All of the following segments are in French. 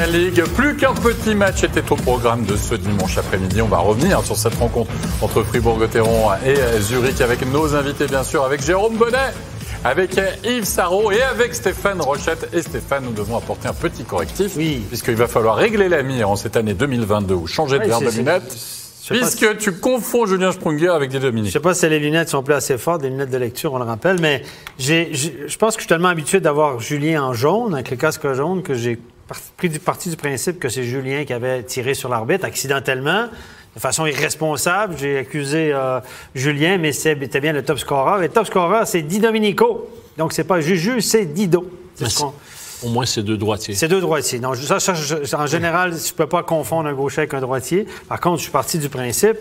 Ligue. Plus qu'un petit match était au programme de ce dimanche après-midi. On va revenir sur cette rencontre entre Fribourg-Gotteron et Zurich avec nos invités, bien sûr, avec Jérôme Bonnet, avec Yves Sarrault et avec Stéphane Rochette. Et Stéphane, nous devons apporter un petit correctif, puisqu'il va falloir régler la mire en cette année 2022 ou changer de verre de lunettes. Puisque tu confonds Julien Sprunger avec des Dominique. Je ne sais pas si les lunettes sont plus assez fortes, des lunettes de lecture, on le rappelle, mais je pense que je suis tellement habitué d'avoir Julien en jaune, avec le casque jaune, que j'ai pris parti du principe que c'est Julien qui avait tiré sur l'arbitre accidentellement, de façon irresponsable. J'ai accusé Julien, mais c'était bien le top scorer. Et le top scorer, c'est Di Domenico. Donc, c'est pas Juju, c'est Dido. Au moins, c'est deux droitiers. C'est deux droitiers. Donc, en général, je ne peux pas confondre un gaucher avec un droitier. Par contre, je suis parti du principe,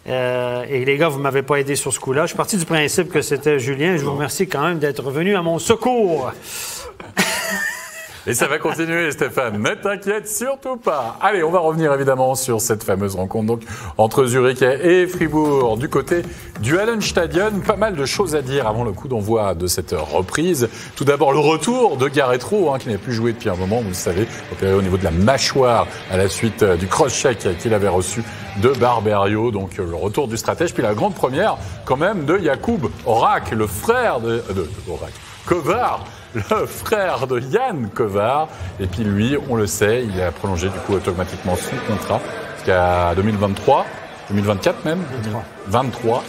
et les gars, vous ne m'avez pas aidé sur ce coup-là, je suis parti du principe que c'était Julien. Je vous remercie quand même d'être revenu à mon secours. Et ça va continuer, Stéphane. Ne t'inquiète surtout pas. Allez, on va revenir évidemment sur cette fameuse rencontre donc, entre Zurich et Fribourg. Du côté du Hallenstadion, pas mal de choses à dire avant le coup d'envoi de cette reprise. Tout d'abord, le retour de Garrettro, qui n'a plus joué depuis un moment, vous le savez, opéré au niveau de la mâchoire à la suite du cross-check qu'il avait reçu de Barberio. Donc le retour du stratège. Puis la grande première, quand même, de Jakub Horak, le frère de Kovar. Le frère de Jan Kovar. Et puis lui, on le sait, il a prolongé du coup automatiquement son contrat jusqu'à 2023, 2024 même, 2023.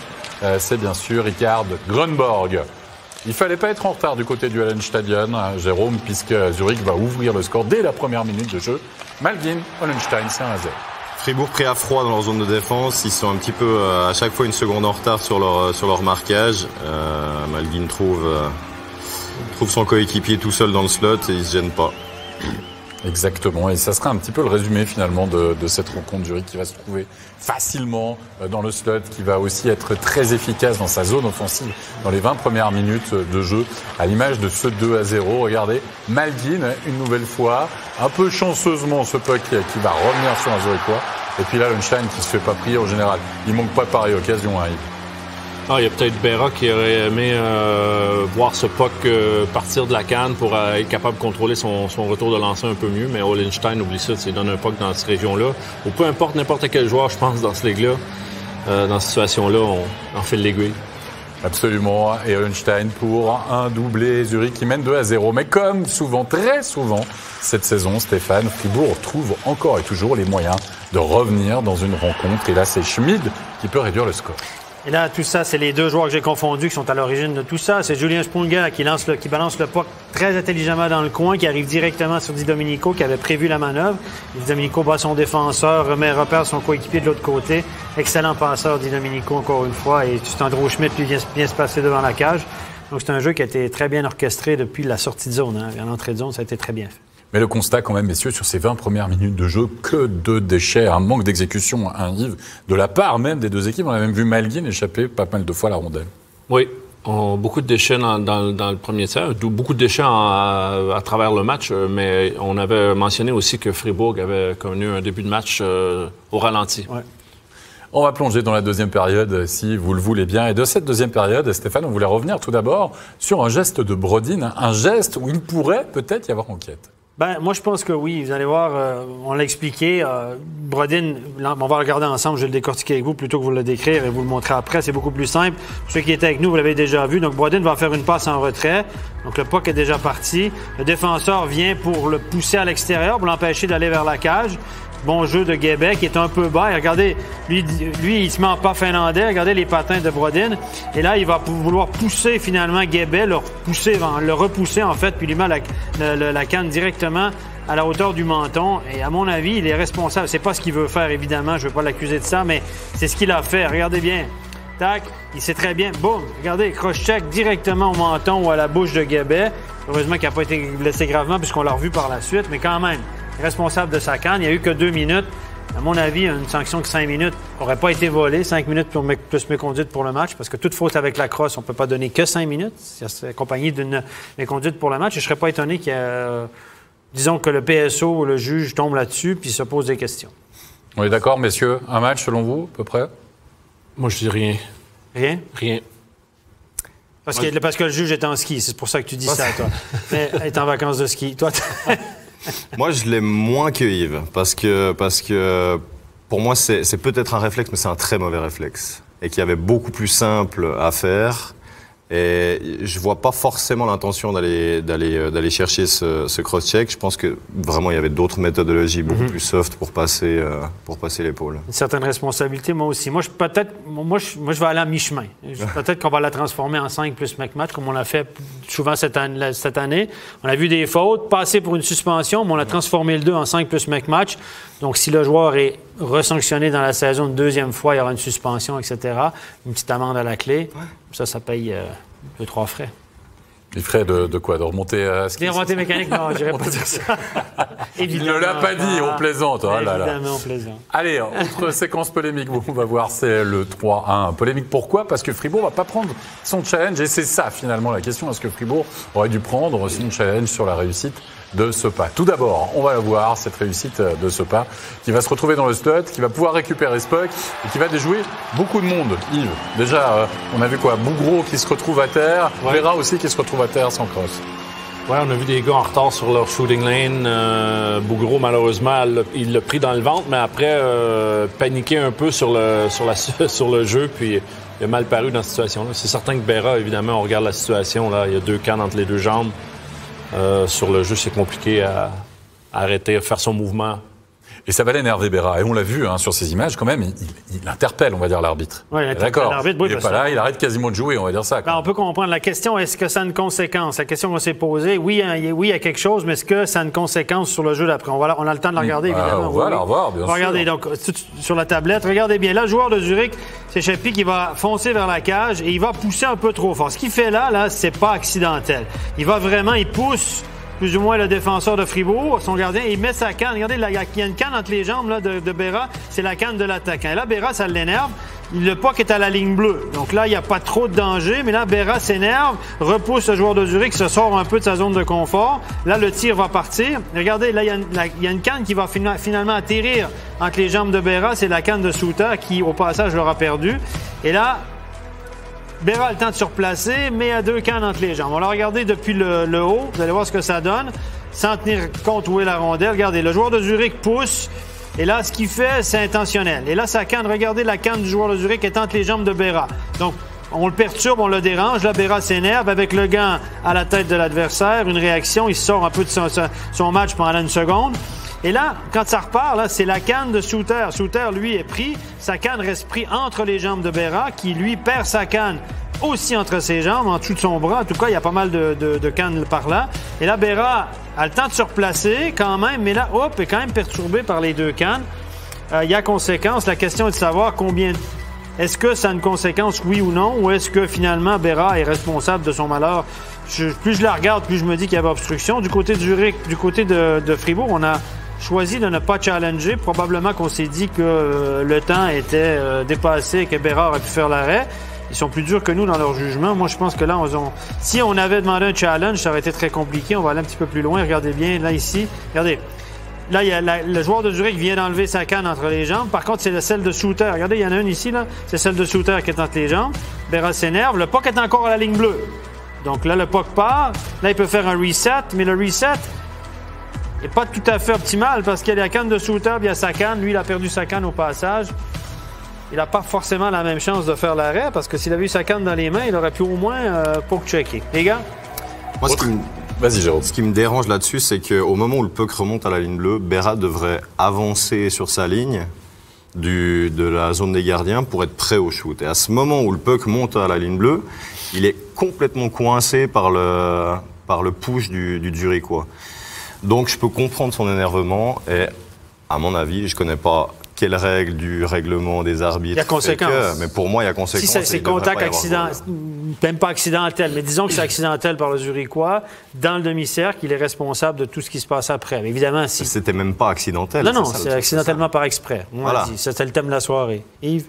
C'est bien sûr Rikard Grönborg. Il fallait pas être en retard du côté du Hallenstadion, Jérôme, puisque Zurich va ouvrir le score dès la première minute de jeu. Malgin, Hollenstein, c'est 1-0. Fribourg pris à froid dans leur zone de défense. Ils sont un petit peu à chaque fois une seconde en retard sur leur marquage. Malgin trouve son coéquipier tout seul dans le slot et il se gêne pas. Exactement, et ça sera un petit peu le résumé finalement de cette rencontre. Zurich qui va se trouver facilement dans le slot, qui va aussi être très efficace dans sa zone offensive dans les 20 premières minutes de jeu, à l'image de ce 2-0. Regardez, Malgin, une nouvelle fois, un peu chanceusement ce puck qui va revenir sur un Zurichois, et puis là, Hollenstein qui se fait pas prier en général. Il manque pas pareille occasion, Yves. Il y a peut-être Berra qui aurait aimé voir ce puck partir de la canne pour être capable de contrôler son retour de lancer un peu mieux. Mais Hollenstein, oublie ça, il donne un puck dans cette région-là. Ou peu importe n'importe quel joueur, je pense, dans ce ligue-là, dans cette situation-là, on fait l'aiguille. Absolument. Et Hollenstein pour un doublé. Zurich qui mène 2-0. Mais comme souvent, très souvent, cette saison, Stéphane, Fribourg trouve encore et toujours les moyens de revenir dans une rencontre. Et là, c'est Schmid qui peut réduire le score. Et là, tout ça, c'est les deux joueurs que j'ai confondus qui sont à l'origine de tout ça. C'est Julien Sprunger qui balance le puck très intelligemment dans le coin, qui arrive directement sur Di Domenico, qui avait prévu la manœuvre. Di Domenico bat son défenseur, repère son coéquipier de l'autre côté. Excellent passeur, Di Domenico, encore une fois. Et Andrew Schmidt, lui, vient se passer devant la cage. Donc, c'est un jeu qui a été très bien orchestré depuis la sortie de zone. À l'entrée de zone, ça a été très bien fait. Mais le constat quand même, messieurs, sur ces 20 premières minutes de jeu, que de déchets, un manque d'exécution, Yves, de la part même des deux équipes. On a même vu Malgin échapper pas mal de fois à la rondelle. Oui, beaucoup de déchets dans le premier tiers, beaucoup de déchets à travers le match, mais on avait mentionné aussi que Fribourg avait connu un début de match au ralenti. Ouais. On va plonger dans la deuxième période, si vous le voulez bien. Et de cette deuxième période, Stéphane, on voulait revenir tout d'abord sur un geste de Brodin, un geste où il pourrait peut-être y avoir enquête. Moi, je pense que oui. Vous allez voir, on l'a expliqué. Brodin, on va regarder ensemble, je vais le décortiquer avec vous plutôt que vous le décrire et vous le montrer après. C'est beaucoup plus simple. Pour ceux qui étaient avec nous, vous l'avez déjà vu. Donc, Brodin va faire une passe en retrait. Donc, le puck est déjà parti. Le défenseur vient pour le pousser à l'extérieur, pour l'empêcher d'aller vers la cage. Bon jeu de Guébet qui est un peu bas. Et regardez, lui, il se met en pas finlandais. Regardez les patins de Brodin. Et là, il va vouloir pousser finalement Guébet, le repousser en fait, puis lui met la canne directement à la hauteur du menton. Et à mon avis, il est responsable. C'est pas ce qu'il veut faire, évidemment. Je veux pas l'accuser de ça, mais c'est ce qu'il a fait. Regardez bien. Tac, il sait très bien. Boum, regardez, cross-check directement au menton ou à la bouche de Guébet. Heureusement qu'il n'a pas été blessé gravement puisqu'on l'a revu par la suite, mais quand même, responsable de sa canne. Il n'y a eu que 2 minutes. À mon avis, une sanction de 5 minutes n'aurait pas été volée. 5 minutes plus méconduite pour le match, parce que toute faute avec la crosse, on ne peut pas donner que 5 minutes. C'est accompagné d'une méconduite pour le match. Et je ne serais pas étonné qu'il y ait, disons que le PSO ou le juge tombe là-dessus puis se pose des questions. On est d'accord, messieurs? Un match, selon vous, à peu près? Moi, je dis rien. Rien? Rien. Parce que le juge est en ski, c'est pour ça que tu dis ça, toi. Mais est en vacances de ski. Toi, Moi, je l'ai moins que Yves, parce que pour moi, c'est peut-être un réflexe, mais c'est un très mauvais réflexe. Et qui avait beaucoup plus simple à faire. Et je vois pas forcément l'intention d'aller chercher ce cross-check. Je pense que vraiment il y avait d'autres méthodologies beaucoup plus soft pour passer l'épaule. Une certaine responsabilité, moi aussi. Moi, je vais aller à mi-chemin. Peut-être qu'on va la transformer en 5 plus match, comme on l'a fait souvent cette année. On a vu des fautes, passer pour une suspension, mais on a transformé le 2 en 5 plus match. Donc, si le joueur est resanctionné dans la saison une deuxième fois, il y aura une suspension, etc. Une petite amende à la clé. Ça paye 2-3 frais. Les frais de quoi? De remonter à ski? Des remontées mécaniques? Non, je n'irais pas dire ça. Il ne l'a pas dit, on plaisante. Oh là là. Évidemment, on plaisante. Allez, autre séquence polémique, on va voir, c'est le 3-1. Polémique pourquoi? Parce que Fribourg ne va pas prendre son challenge. Et c'est ça, finalement, la question. Est-ce que Fribourg aurait dû prendre son challenge sur la réussite de ce pas? Tout d'abord, on va voir cette réussite de ce pas qui va se retrouver dans le slot, qui va pouvoir récupérer Spock et qui va déjouer beaucoup de monde. Yves, déjà, on a vu quoi? Bougro qui se retrouve à terre, Vera aussi qui se retrouve à terre sans cross. Ouais, on a vu des gars en retard sur leur shooting lane. Bougro, malheureusement, il l'a pris dans le ventre, mais après, paniqué un peu sur le jeu, puis il a mal paru dans cette situation-là. C'est certain que Berra, évidemment, on regarde la situation, là, il y a 2 cannes entre les 2 jambes. Sur le jeu, c'est compliqué à arrêter, à faire son mouvement. Et ça va l'énerver, Berra. Et on l'a vu sur ces images, quand même, il interpelle, on va dire, l'arbitre. Oui, d'accord. L'arbitre, oui, il n'est pas là, il arrête quasiment de jouer, on va dire ça. Ben, on peut comprendre la question. Est-ce que ça a une conséquence? La question qu'on s'est posée, oui, il y a quelque chose, mais est-ce que ça a une conséquence sur le jeu d'après? On a le temps de la regarder, évidemment. On va la revoir, bien sûr. Regardez, donc, sur la tablette, regardez bien. Là, le joueur de Zurich, c'est Chappie qui va foncer vers la cage et il va pousser un peu trop fort. Ce qu'il fait là, c'est pas accidentel. Il pousse plus ou moins le défenseur de Fribourg, son gardien, il met sa canne. Regardez, là, il y a une canne entre les jambes là, de Berra, c'est la canne de l'attaquant. Et là, Berra, ça l'énerve. Le puck est à la ligne bleue. Donc là, il n'y a pas trop de danger, mais là, Berra s'énerve, repousse le joueur de Zurich, se sort un peu de sa zone de confort. Là, le tir va partir. Regardez, là, il y a une canne qui va finalement atterrir entre les jambes de Berra. C'est la canne de Suter qui, au passage, l'aura perdu. Et là, Berra a le temps de se replacer, mais il y a 2 cannes entre les jambes. On va regarder depuis le haut. Vous allez voir ce que ça donne. Sans tenir compte où est la rondelle. Regardez, le joueur de Zurich pousse. Et là, ce qu'il fait, c'est intentionnel. Et là, sa canne, regardez, la canne du joueur de Zurich est entre les jambes de Berra. Donc, on le perturbe, on le dérange. Là, Berra s'énerve avec le gant à la tête de l'adversaire. Une réaction, il sort un peu de son match pendant une seconde. Et là, quand ça repart, là, c'est la canne de Suter. Suter, lui, est pris. Sa canne reste prise entre les jambes de Berra, qui, lui, perd sa canne aussi entre ses jambes, en dessous de son bras. En tout cas, il y a pas mal de cannes par là. Et là, Berra a le temps de se replacer quand même, mais là, hop, est quand même perturbé par les 2 cannes. Il y a conséquence. La question est de savoir combien... Est-ce que ça a une conséquence, oui ou non, ou est-ce que finalement Berra est responsable de son malheur? Plus je la regarde, plus je me dis qu'il y avait obstruction. Du côté de Zurich, du côté de Fribourg, on a choisi de ne pas challenger. Probablement qu'on s'est dit que le temps était dépassé et que Berra aurait pu faire l'arrêt. Ils sont plus durs que nous dans leur jugement. Moi, je pense que là, si on avait demandé un challenge, ça aurait été très compliqué. On va aller un petit peu plus loin. Regardez bien, là, ici. Regardez. Là, il y a le joueur de Zurich vient d'enlever sa canne entre les jambes. Par contre, c'est celle de Suter. Regardez, il y en a une ici, là. C'est celle de Suter qui est entre les jambes. Berra s'énerve. Le puck est encore à la ligne bleue. Donc là, le puck part. Là, il peut faire un reset. Mais le reset n'est pas tout à fait optimal parce qu'il y a la canne de Suter, puis il y a sa canne. Lui, il a perdu sa canne au passage. Il n'a pas forcément la même chance de faire l'arrêt parce que s'il avait eu sa canne dans les mains, il aurait pu au moins puck-checker. Les gars? Moi, Vas-y, Jérôme. Ce qui me dérange là-dessus, c'est qu'au moment où le puck remonte à la ligne bleue, Berra devrait avancer sur sa ligne de la zone des gardiens pour être prêt au shoot. Et à ce moment où le puck monte à la ligne bleue, il est complètement coincé par le push du Zurichois. Donc je peux comprendre son énervement et, à mon avis, je ne connais pas quelle règle du règlement des arbitres. Il y a conséquence. Mais pour moi, il y a conséquence. Si c'est contact accidentel, même pas accidentel, mais disons que c'est accidentel par le Zurichois, dans le demi-cercle, il est responsable de tout ce qui se passe après. Mais évidemment, si... C'était même pas accidentel. Non, c'est accidentellement par exprès. Voilà. C'était le thème de la soirée. Yves?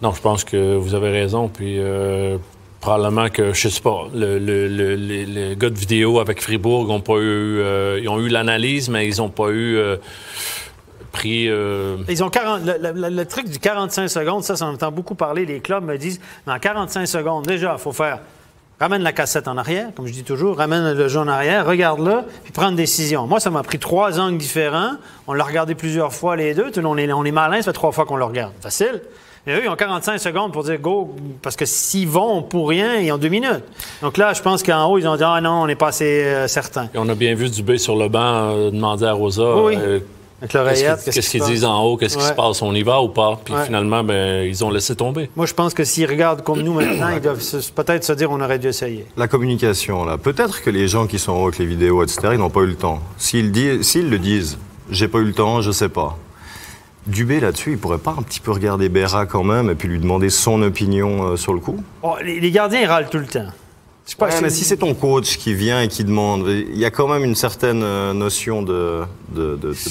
Non, je pense que vous avez raison. Puis probablement que, je sais pas, les gars de vidéo avec Fribourg n'ont pas eu... ils ont eu l'analyse, mais ils n'ont pas eu... Ils ont le truc du 45 secondes, ça, on entend beaucoup parler. Les clubs me disent, dans 45 secondes, déjà, il faut faire ramène la cassette en arrière, comme je dis toujours, ramène le jeu en arrière, regarde-le, puis prends une décision. Moi, ça m'a pris 3 angles différents. On l'a regardé plusieurs fois, les deux. On est malin, ça fait 3 fois qu'on le regarde. Facile. Mais eux, ils ont 45 secondes pour dire go, parce que s'ils vont pour rien, ils ont 2 minutes. Donc là, je pense qu'en haut, ils ont dit ah non, on n'est pas assez certains. Et on a bien vu Dubé sur le banc demander à Rosa. Oui. Avec l'oreillette, qu'est-ce qu'ils disent en haut, qu'est-ce qui se passe, on y va ou pas? Puis finalement, ils ont laissé tomber. Moi, je pense que s'ils regardent comme nous maintenant, ils doivent peut-être se dire on aurait dû essayer. La communication, là. Peut-être que les gens qui sont en haut avec les vidéos, etc., ils n'ont pas eu le temps. S'ils le disent, j'ai pas eu le temps, je sais pas. Dubé, là-dessus, il pourrait pas un petit peu regarder Berra quand même et puis lui demander son opinion sur le coup? Oh, les gardiens, ils râlent tout le temps. Mais si c'est ton coach qui vient et qui demande, il y a quand même une certaine notion de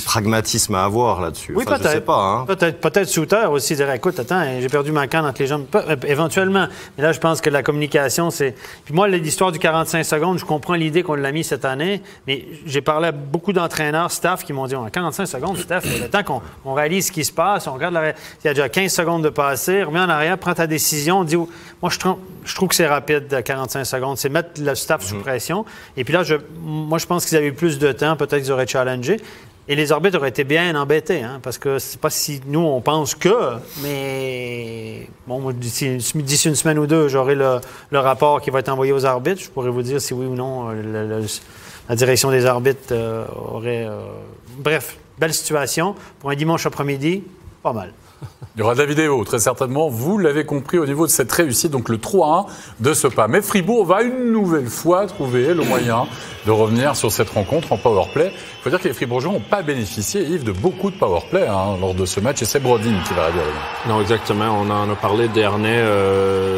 pragmatisme à avoir là-dessus. Oui, peut-être. Je sais pas. Hein. Peut-être Souter aussi dire écoute, attends, j'ai perdu ma canne entre les jambes. Éventuellement. Mais là, je pense que la communication, c'est. Puis moi, l'histoire du 45 secondes, je comprends l'idée qu'on l'a mis cette année, mais j'ai parlé à beaucoup d'entraîneurs, staff, qui m'ont dit 45 secondes, Steph, le temps qu'on réalise ce qui se passe, on regarde il y a déjà 15 secondes de passer, reviens en arrière, prends ta décision, dis moi, je trouve que c'est rapide, 45 secondes. C'est mettre le staff sous pression. Et puis là, moi, je pense qu'ils avaient eu plus de temps. Peut-être qu'ils auraient challengé. Et les arbitres auraient été bien embêtés. Hein, parce que c'est pas si nous, on pense que. Mais bon, d'ici une semaine ou deux, j'aurai le rapport qui va être envoyé aux arbitres. Je pourrais vous dire si oui ou non la direction des arbitres aurait... Bref, belle situation. Pour un dimanche après-midi, pas mal. Il y aura de la vidéo, très certainement. Vous l'avez compris au niveau de cette réussite, donc le 3-1 de ce pas. Mais Fribourg va une nouvelle fois trouver le moyen de revenir sur cette rencontre en powerplay. Il faut dire que les Fribourgeois n'ont pas bénéficié, Yves, de beaucoup de powerplay lors de ce match. Et c'est Brodin qui va réduire le match. Non, exactement. On en a parlé dernier.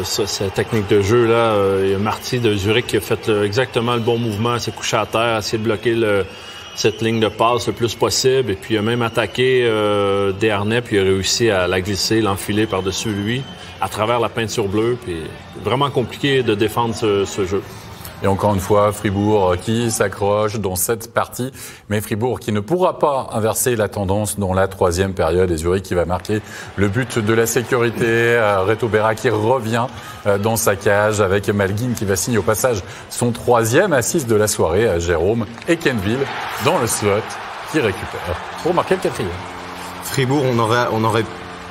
Cette technique de jeu-là, il y a Marty de Zurich qui a fait exactement le bon mouvement. Il s'est couché à terre, a essayé de bloquer cette ligne de passe le plus possible. Et puis, il a même attaqué Desharnais, puis il a réussi à la glisser, l'enfiler par-dessus lui, à travers la peinture bleue. Puis, vraiment compliqué de défendre ce jeu. Et encore une fois, Fribourg qui s'accroche dans cette partie, mais Fribourg qui ne pourra pas inverser la tendance dans la 3e période. Et Zurich qui va marquer le but de la sécurité. Reto Berra qui revient dans sa cage avec Malguin qui va signer au passage son 3e assist de la soirée. Jérôme Ekenville dans le slot qui récupère pour marquer le 4e. Fribourg, on aurait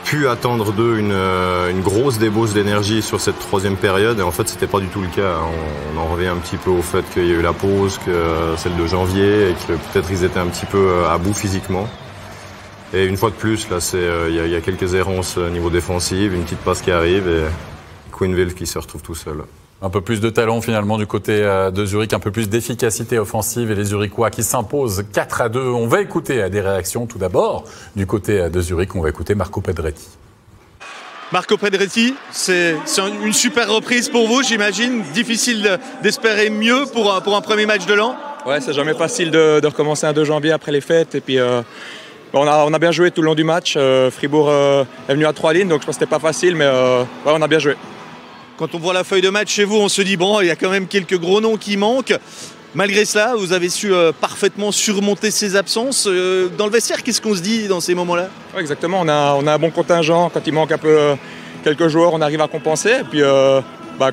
pu attendre d'eux une grosse débauche d'énergie sur cette 3e période et en fait c'était pas du tout le cas. On en revient un petit peu au fait qu'il y a eu la pause, que celle de janvier et que peut-être ils étaient un petit peu à bout physiquement. Et une fois de plus, là, il y a quelques errances au niveau défensif, une petite passe qui arrive et Quenneville qui se retrouve tout seul. Un peu plus de talent finalement du côté de Zurich, un peu plus d'efficacité offensive et les Zurichois qui s'imposent 4-2. On va écouter des réactions tout d'abord du côté de Zurich. On va écouter Marco Pedretti. Marco Pedretti, c'est une super reprise pour vous, j'imagine. Difficile d'espérer mieux pour un premier match de l'an. Ouais, c'est jamais facile de recommencer un 2 janvier après les fêtes. Et puis, on a bien joué tout le long du match. Fribourg est venu à 3 lignes, donc je pense que c'était pas facile, mais on a bien joué. Quand on voit la feuille de match chez vous, on se dit, bon, il y a quand même quelques gros noms qui manquent. Malgré cela, vous avez su parfaitement surmonter ces absences. Dans le vestiaire, qu'est-ce qu'on se dit dans ces moments-là? Ouais, exactement, on a un bon contingent. Quand il manque un peu quelques joueurs, on arrive à compenser. Et puis,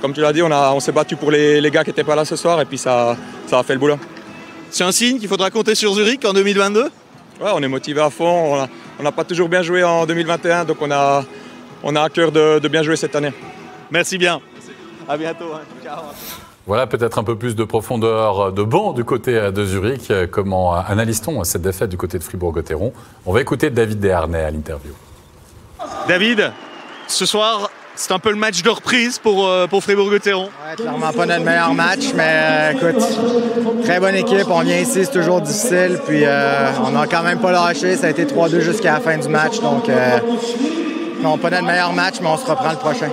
comme tu l'as dit, on s'est battu pour les gars qui n'étaient pas là ce soir. Et puis, ça a fait le boulot. C'est un signe qu'il faudra compter sur Zurich en 2022? Ouais, on est motivé à fond. On n'a pas toujours bien joué en 2021. Donc, on a à cœur de bien jouer cette année. Merci bien. À bientôt. Ciao. Voilà peut-être un peu plus de profondeur de banc du côté de Zurich. Comment analyse-t-on cette défaite du côté de Fribourg-Gotteron? On va écouter David Desharnais à l'interview. David, ce soir, c'est un peu le match de reprise pour Fribourg-Gotteron. Ouais, clairement pas notre meilleur match, mais écoute, très bonne équipe. On vient ici, c'est toujours difficile. Puis on n'a quand même pas lâché. Ça a été 3-2 jusqu'à la fin du match. Donc, non, pas notre meilleur match, mais on se reprend le prochain.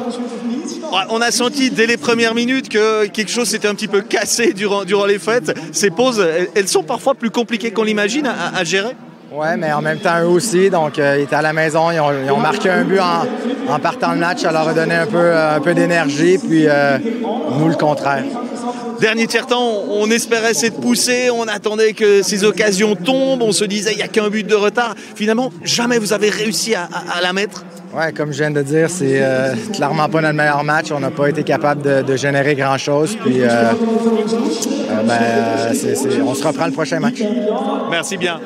On a senti dès les premières minutes que quelque chose s'était un petit peu cassé durant les fêtes. Ces pauses, elles sont parfois plus compliquées qu'on l'imagine à gérer. Oui, mais en même temps, eux aussi. Donc, ils étaient à la maison. Ils ont marqué un but en partant le match. Ça leur a donné un peu d'énergie. Puis, nous, le contraire. Dernier tiers-temps, on espérait cette poussée. On attendait que ces occasions tombent. On se disait, il n'y a qu'un but de retard. Finalement, jamais vous avez réussi à la mettre. Ouais, comme je viens de dire, c'est clairement pas notre meilleur match. On n'a pas été capable de générer grand-chose. Puis, on se reprend le prochain match. Merci bien.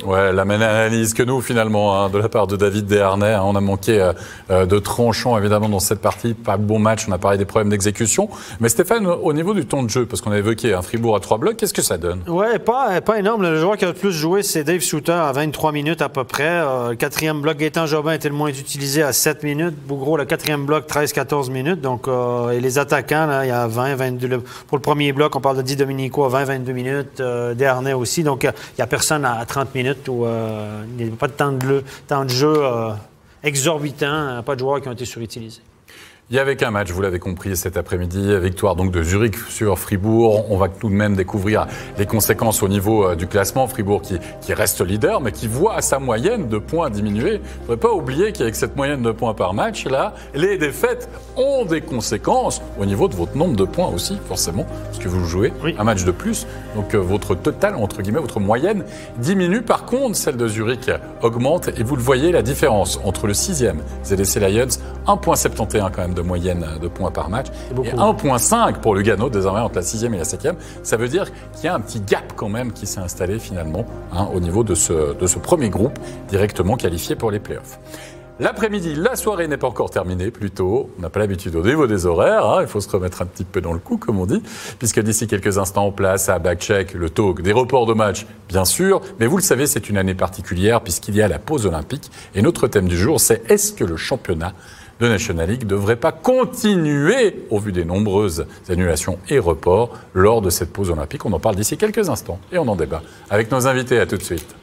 Ouais, la même analyse que nous finalement, de la part de David Desharnais. On a manqué de tranchant évidemment dans cette partie. Pas de bon match, on a parlé des problèmes d'exécution. Mais Stéphane, au niveau du temps de jeu, parce qu'on a évoqué un Fribourg à 3 blocs, qu'est-ce que ça donne? Ouais, pas énorme. Le joueur qui a le plus joué, c'est Dave Souter à 23 minutes à peu près. Le quatrième bloc, Gaétan Jobin était le moins utilisé à 7 minutes. Bougreau, le quatrième bloc, 13-14 minutes. Donc, et les attaquants, là, il y a 20-22. Pour le premier bloc, on parle de Di Domenico à 20-22 minutes. Desharnais aussi. Donc, il n'y a personne à 30 minutes où il n'y a pas de temps de jeu exorbitant, pas de joueurs qui ont été surutilisés. Il y avait qu'un match, vous l'avez compris, cet après-midi, victoire donc de Zurich sur Fribourg. On va tout de même découvrir les conséquences au niveau du classement. Fribourg qui reste leader, mais qui voit sa moyenne de points diminuer. Il ne faudrait pas oublier qu'avec cette moyenne de points par match, là, les défaites ont des conséquences au niveau de votre nombre de points aussi, forcément, parce que vous jouez un match de plus. Donc votre total, entre guillemets, votre moyenne diminue. Par contre, celle de Zurich augmente et vous le voyez, la différence entre le 6e ZSC Lions, 1,71 quand même de moyenne de points par match, et 1,5 pour Lugano, désormais entre la 6e et la 7e. Ça veut dire qu'il y a un petit gap quand même qui s'est installé finalement au niveau de ce premier groupe directement qualifié pour les playoffs. L'après-midi, la soirée n'est pas encore terminée, plutôt. On n'a pas l'habitude au niveau des horaires, il faut se remettre un petit peu dans le coup, comme on dit, puisque d'ici quelques instants, on place à backcheck le talk des reports de match, bien sûr, mais vous le savez, c'est une année particulière puisqu'il y a la pause olympique, et notre thème du jour, c'est est-ce que le championnat de National League ne devrait pas continuer au vu des nombreuses annulations et reports lors de cette pause olympique. On en parle d'ici quelques instants et on en débat avec nos invités. À tout de suite.